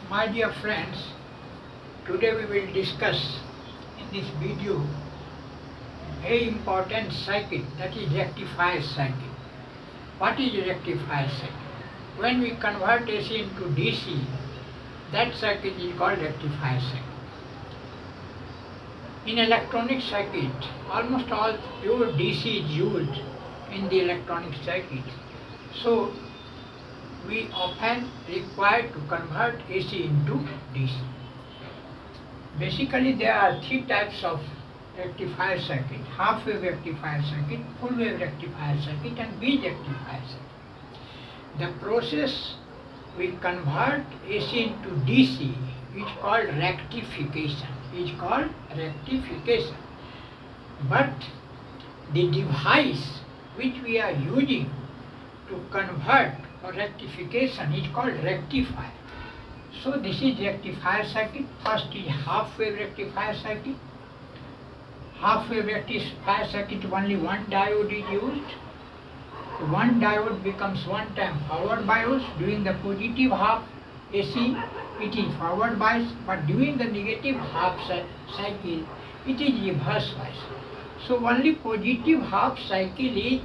My dear friends, today we will discuss in this video a very important circuit, that is rectifier circuit. What is rectifier circuit? When we convert AC into DC, that circuit is called rectifier circuit. In electronic circuit, almost all pure DC is used in the electronic circuit. So we often require to convert AC into DC. Basically, there are three types of rectifier circuit: half wave rectifier circuit, full wave rectifier circuit, and bridge rectifier circuit. The process we convert AC into DC is called rectification. But the device which we are using to convert or rectification is called rectifier. So this is rectifier circuit. First is half wave rectifier circuit. Half wave rectifier circuit, only one diode is used. One diode becomes one time forward bias. During the positive half AC it is forward bias, but during the negative half cycle it is reverse bias. So only positive half cycle is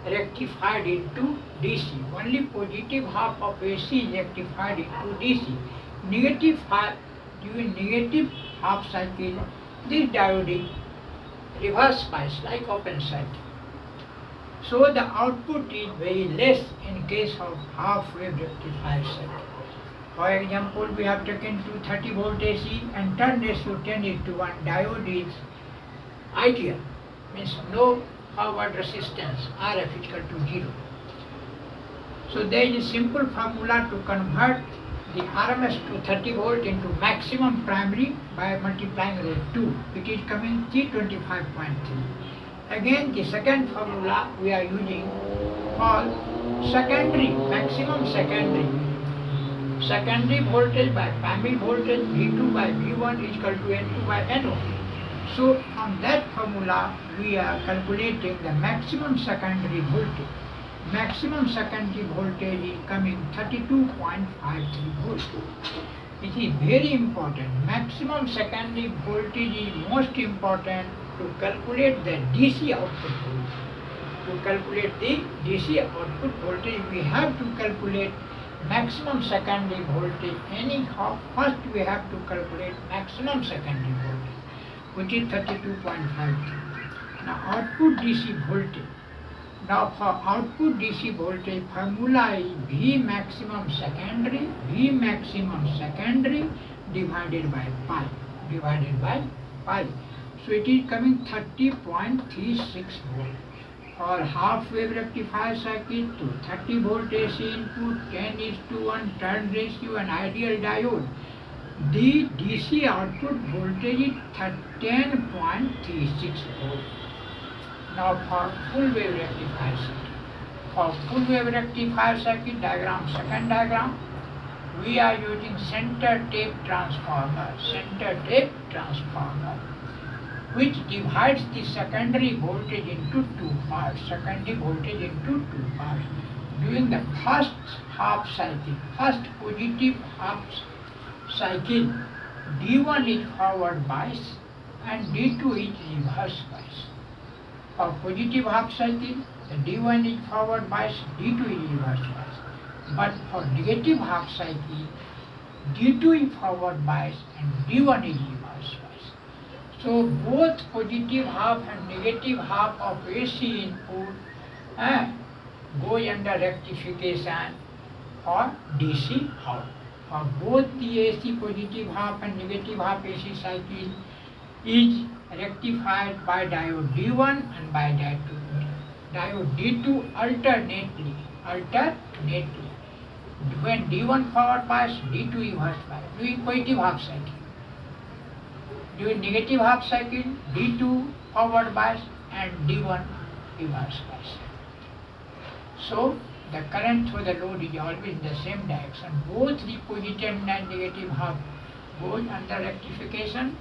rectified into DC. Only positive half of AC is rectified into DC. Negative half, during negative half cycle, this diode is reverse bias like open circuit. So the output is very less in case of half wave rectifier circuit. For example, we have taken 230 volt AC and turn ratio 10:1. Diode is ideal, means no forward resistance, RF is equal to 0. So there is a simple formula to convert the RMS 230 volt into maximum primary by multiplying with 2. It is coming 325.3. Again, the second formula we are using for secondary, maximum secondary. Secondary voltage by primary voltage, V2 by V1 is equal to N2 by N1. So from that formula we are calculating the maximum secondary voltage. Maximum secondary voltage is coming 32.53 volts. It is very important. Maximum secondary voltage is most important to calculate the DC output voltage. To calculate the DC output voltage, we have to calculate maximum secondary voltage. Anyhow, first we have to calculate maximum secondary voltage, which is 32.53. Now output DC voltage. Now for output DC voltage, formula is V maximum secondary divided by pi. So it is coming 30.36 volt. For half wave rectifier circuit, to 30 volt AC input, 10:1 turn ratio and ideal diode, the DC output voltage is 10.36 volt. Now for full wave rectifier circuit. For full wave rectifier circuit diagram, second diagram, we are using center tape transformer, which divides the secondary voltage into two parts. During the first half cycle, first positive half cycle, D1 is forward bias and D2 is reverse bias. For positive half cycle, the D1 is forward bias, D2 is reverse bias. But for negative half cycle, D2 is forward bias and D1 is reverse bias. So both positive half and negative half of AC input go under rectification for DC out. For both the AC positive half and negative half AC cycle is rectified by diode D1 and by diode D2 alternately. When D1 forward bias, D2 reverse bias, during positive half cycle. During negative half cycle, D2 forward bias and D1 reverse bias. So the current through the load is always in the same direction. Both the positive and negative half goes under rectification.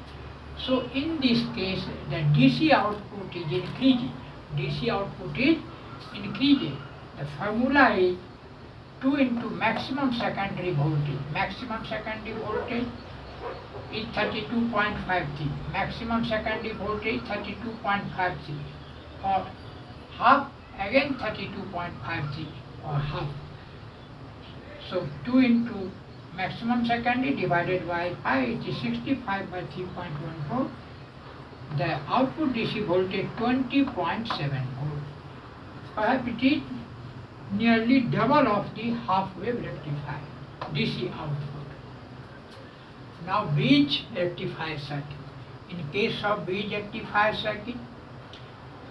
So in this case, the DC output is increasing. The formula is 2 into maximum secondary voltage. Maximum secondary voltage is 32.53. Maximum secondary voltage 32.53 or half again 32.53 or half. So 2 into maximum secondary divided by pi, it is 65 by 3.14. The output DC voltage 20.7 volt. Perhaps it is nearly double of the half wave rectifier DC output. Now bridge rectifier circuit. In case of bridge rectifier circuit,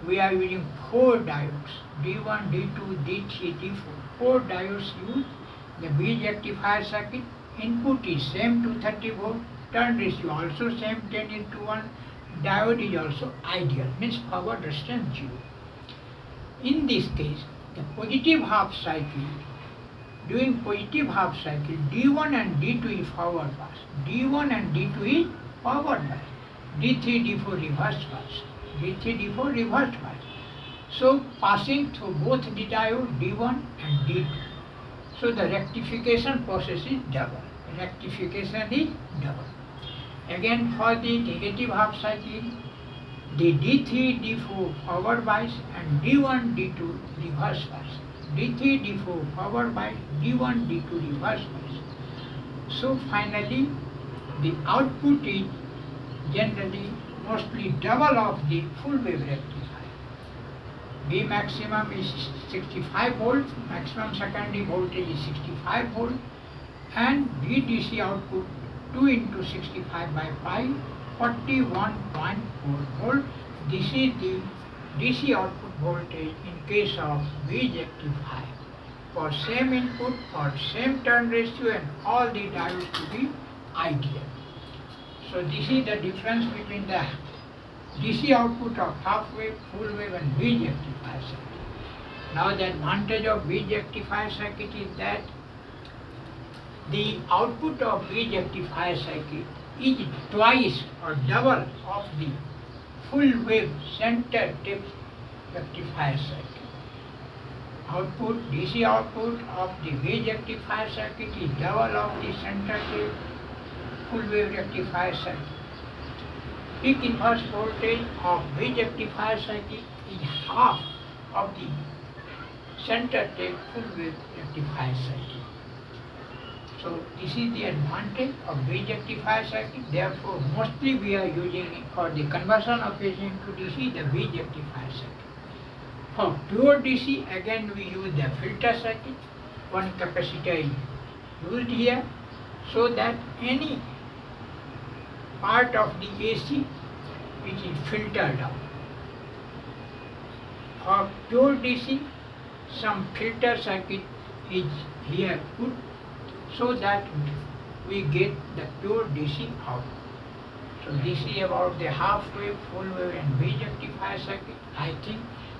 we are using 4 diodes, D1, D2, D3, D4. 4 diodes used. The bridge rectifier circuit input is same 230 volt, turn ratio also same 10 into 1, diode is also ideal, means forward resistance 0. In this case, the positive half cycle, during positive half cycle, D1 and D2 is forward pass, D1 and D2 is forward pass, D3, D4 reverse pass, D3, D4 reverse pass. So passing through both the diode D1 and D2. So the rectification process is double. Rectification is double. Again for the negative half cycle, the D3, D4 forward bias and D1, D2 reverse bias. D3, D4 forward bias, D1, D2 reverse bias. So finally the output is generally mostly double of the full wave rectifier. V maximum is 65 volt, maximum secondary voltage is 65 volt, and VDC output 2 into 65 by pi, 41.4 volt. This is the DC output voltage in case of bridge rectifier. For same input, for same turn ratio and all the diodes to be ideal. So this is the difference between the DC output of half wave, full wave and bridge rectifier circuit. Now the advantage of bridge rectifier circuit is that the output of bridge rectifier circuit is twice or double of the full wave center tip rectifier circuit. Output, DC output of the bridge rectifier circuit is double of the center tip full wave rectifier circuit. Peak inverse voltage of bridge rectifier circuit is half of the center tip full wave rectifier circuit. So this is the advantage of bridge rectifier circuit. Therefore, mostly we are using it for the conversion of AC into DC, the bridge rectifier circuit. For pure DC, again we use the filter circuit. One capacitor is used here so that any part of the AC which is filtered out. For pure DC, some filter circuit is here put so that we get the pure DC out. So this is about the half wave, full wave and bridge rectifier circuit. I think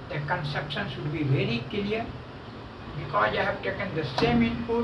the construction should be very clear because I have taken the same input